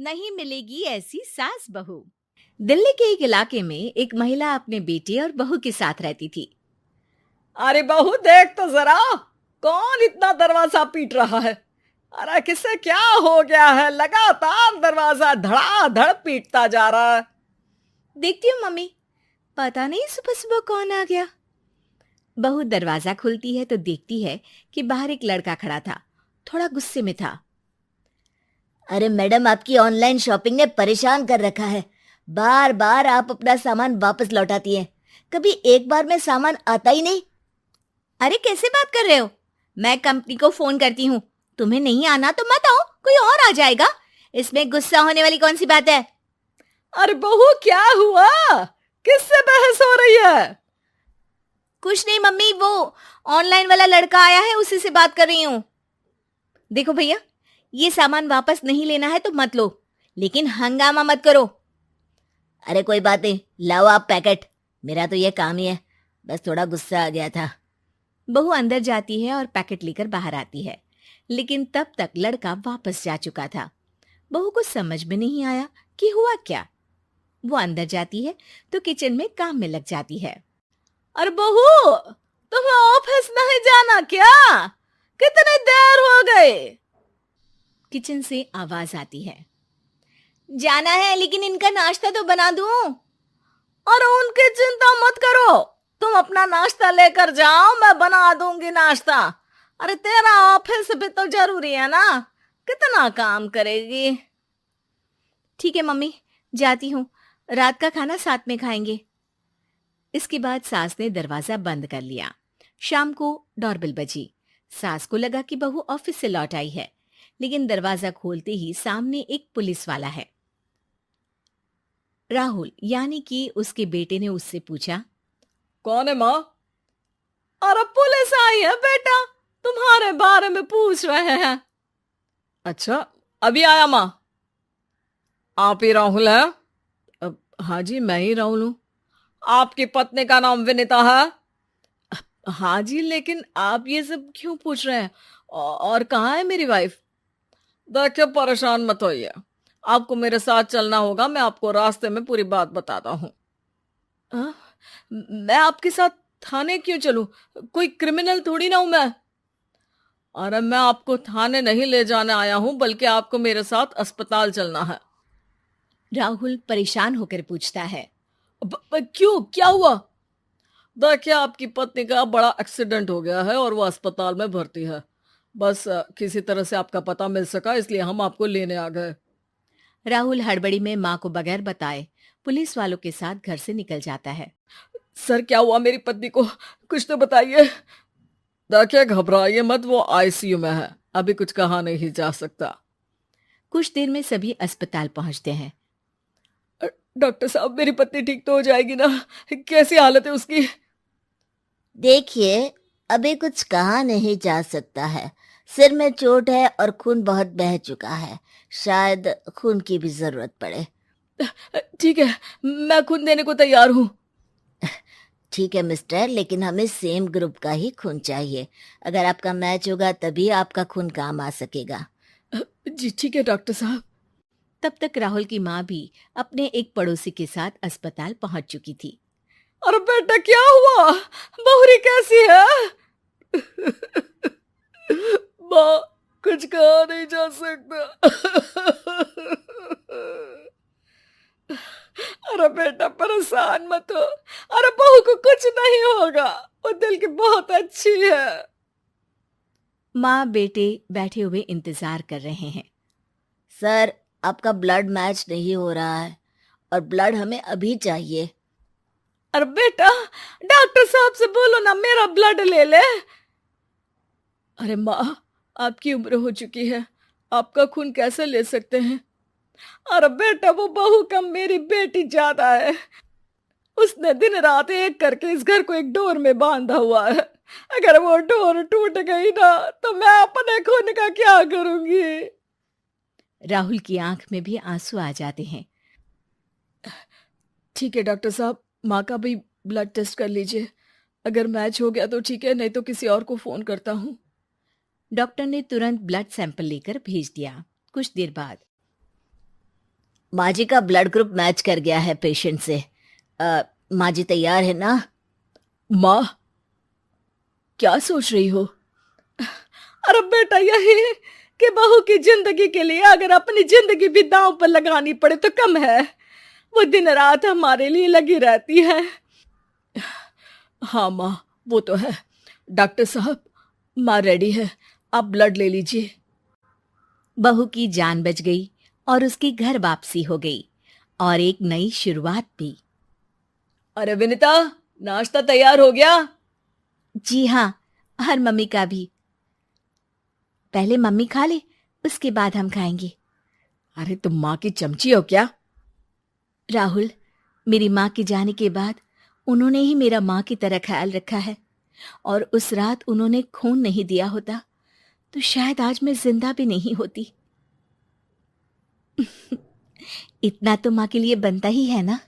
नहीं मिलेगी ऐसी सास बहू। दिल्ली के एक इलाके में एक महिला अपने बेटे और बहू के साथ रहती थी। अरे बहू देख तो जरा, कौन इतना दरवाजा पीट रहा है? अरे किसे क्या हो गया है? लगातार दरवाजा धड़ाधड़ पीटता जा रहा है। देखती हूँ मम्मी, पता नहीं सुबह सुबह कौन आ गया। बहू दरवाजा खोलती है तो देखती है कि बाहर एक लड़का खड़ा था। थोड़ा गुस्से में था। अरे मैडम, आपकी ऑनलाइन शॉपिंग ने परेशान कर रखा है। बार बार आप अपना सामान वापस लौटाती हैं। कभी एक बार में सामान आता ही नहीं। अरे कैसे बात कर रहे हो? मैं कंपनी को फोन करती हूँ। तुम्हें नहीं आना तो मत आओ, कोई और आ जाएगा। इसमें गुस्सा होने वाली कौन सी बात है? अरे बहू क्या हुआ? किससे बहस हो रही है? कुछ नहीं मम्मी, वो ऑनलाइन वाला लड़का आया है, उसी से बात कर रही हूँ। देखो भैया, ये सामान वापस नहीं लेना है तो मत लो, लेकिन हंगामा मत करो। अरे कोई बात नहीं, लाओ आप पैकेट। मेरा तो ये काम ही है, बस थोड़ा गुस्सा आ गया था। बहू अंदर जाती है और पैकेट लेकर बाहर आती है, लेकिन तब तक लड़का वापस जा चुका था। बहू को समझ में नहीं आया कि हुआ क्या। वो अंदर जाती है तो किचन में काम में लग जाती है। अरे बहू, तुम्हें ऑफिस नहीं जाना क्या? कितनी देर हो गई? किचन से आवाज आती है। जाना है, लेकिन इनका नाश्ता तो बना दूं। और उनकी चिंता मत करो, तुम अपना नाश्ता लेकर जाओ, मैं बना दूंगी नाश्ता। अरे तेरा ऑफिस भी तो जरूरी है ना, कितना काम करेगी। ठीक है मम्मी, जाती हूँ। रात का खाना साथ में खाएंगे। इसके बाद सास ने दरवाजा बंद कर लिया। शाम को डोरबेल बजी। सास को लगा कि बहू ऑफिस से लौट आई है, लेकिन दरवाजा खोलते ही सामने एक पुलिस वाला है। राहुल यानी कि उसके बेटे ने उससे पूछा, कौन है माँ? अरे पुलिस आई है बेटा, तुम्हारे बारे में पूछ रहे हैं। अच्छा, अभी आया माँ। आप ही राहुल है? हाँ जी, मैं ही राहुल हूँ। आपकी पत्नी का नाम विनीता है? हाँ जी, लेकिन आप ये सब क्यों पूछ रहे हैं? और कहाँ है मेरी वाइफ? देखिए, परेशान मत होइए, आपको मेरे साथ चलना होगा, मैं आपको रास्ते में पूरी बात बताता हूँ। मैं आपके साथ थाने क्यों चलूं? कोई क्रिमिनल थोड़ी ना हूं मैं। अरे मैं आपको थाने नहीं ले जाने आया हूं, बल्कि आपको मेरे साथ अस्पताल चलना है। राहुल परेशान होकर पूछता है। क्यों, क्या हुआ? देखिए, आपकी पत्नी का बड़ा एक्सीडेंट हो गया है और वो अस्पताल में भर्ती है। बस किसी तरह से आपका पता मिल सका, इसलिए हम आपको लेने आ गए। राहुल हड़बड़ी में माँ को बगैर बताए पुलिस वालों के साथ घर से निकल जाता है। सर, क्या हुआ मेरी पत्नी को? कुछ तो बताइए। देखिए, घबराइए मत, वो आईसीयू में है, अभी कुछ कहा नहीं जा सकता। कुछ देर में सभी अस्पताल पहुंचते हैं। डॉक्टर साहब, मेरी पत्नी ठीक तो हो जाएगी ना? कैसी हालत है उसकी? देखिए, अभी कुछ कहा नहीं जा सकता है। सिर में चोट है और खून बहुत बह चुका है। शायद खून की भी जरूरत पड़े। ठीक है, मैं खून देने को तैयार हूँ। ठीक है मिस्टर, लेकिन हमें सेम ग्रुप का ही खून चाहिए। अगर आपका मैच होगा तभी आपका खून काम आ सकेगा। जी ठीक है डॉक्टर साहब। तब तक राहुल की माँ भी अपने एक पड़ोसी के साथ अस्पताल पहुंच चुकी थी। अरे बेटा, क्या हुआ? बहुरी कैसी है? माँ, कुछ कहा नहीं जा सकता। अरे बेटा, परेशान मत हो। अरे बहू को कुछ नहीं होगा, वो दिल की बहुत अच्छी है। माँ बेटे बैठे हुए इंतजार कर रहे हैं। सर, आपका ब्लड मैच नहीं हो रहा है और ब्लड हमें अभी चाहिए। अरे बेटा, डॉक्टर साहब से बोलो ना मेरा ब्लड ले ले। अरे माँ, आपकी उम्र हो चुकी है, आपका खून कैसे ले सकते हैं? अरे बेटा, वो बहू कम मेरी बेटी ज्यादा है। उसने दिन रात एक करके इस घर को एक डोर में बांधा हुआ है। अगर वो डोर टूट गई ना, तो मैं अपने खून का क्या करूंगी? राहुल की आंख में भी आंसू आ जाते हैं। ठीक है डॉक्टर साहब, माँ का भी ब्लड टेस्ट कर लीजिए। अगर मैच हो गया तो ठीक है, नहीं तो किसी और को फोन करता हूँ। डॉक्टर ने तुरंत ब्लड सैंपल लेकर भेज दिया। कुछ देर बाद माँ जी का ब्लड ग्रुप मैच कर गया है पेशेंट से। माँ जी तैयार है ना? माँ, क्या सोच रही हो? अरे बेटा, यही कि बहू की जिंदगी के लिए अगर अपनी जिंदगी भी दांव पर लगानी पड़े तो कम है। वो दिन रात हमारे लिए लगी रहती है। हाँ माँ, वो तो है। डॉक्टर साहब, माँ रेडी है, आप ब्लड ले लीजिए। बहू की जान बच गई और उसकी घर वापसी हो गई और एक नई शुरुआत भी। अरे विनीता, नाश्ता तैयार हो गया? जी हाँ, हर मम्मी का भी। पहले मम्मी खा ले, उसके बाद हम खाएंगे। अरे तुम माँ की चमची हो क्या? राहुल, मेरी माँ के जाने के बाद उन्होंने ही मेरा माँ की तरह ख्याल रखा है, और उस रात उन्होंने खून नहीं दिया होता तो शायद आज मैं जिंदा भी नहीं होती। इतना तो माँ के लिए बनता ही है ना।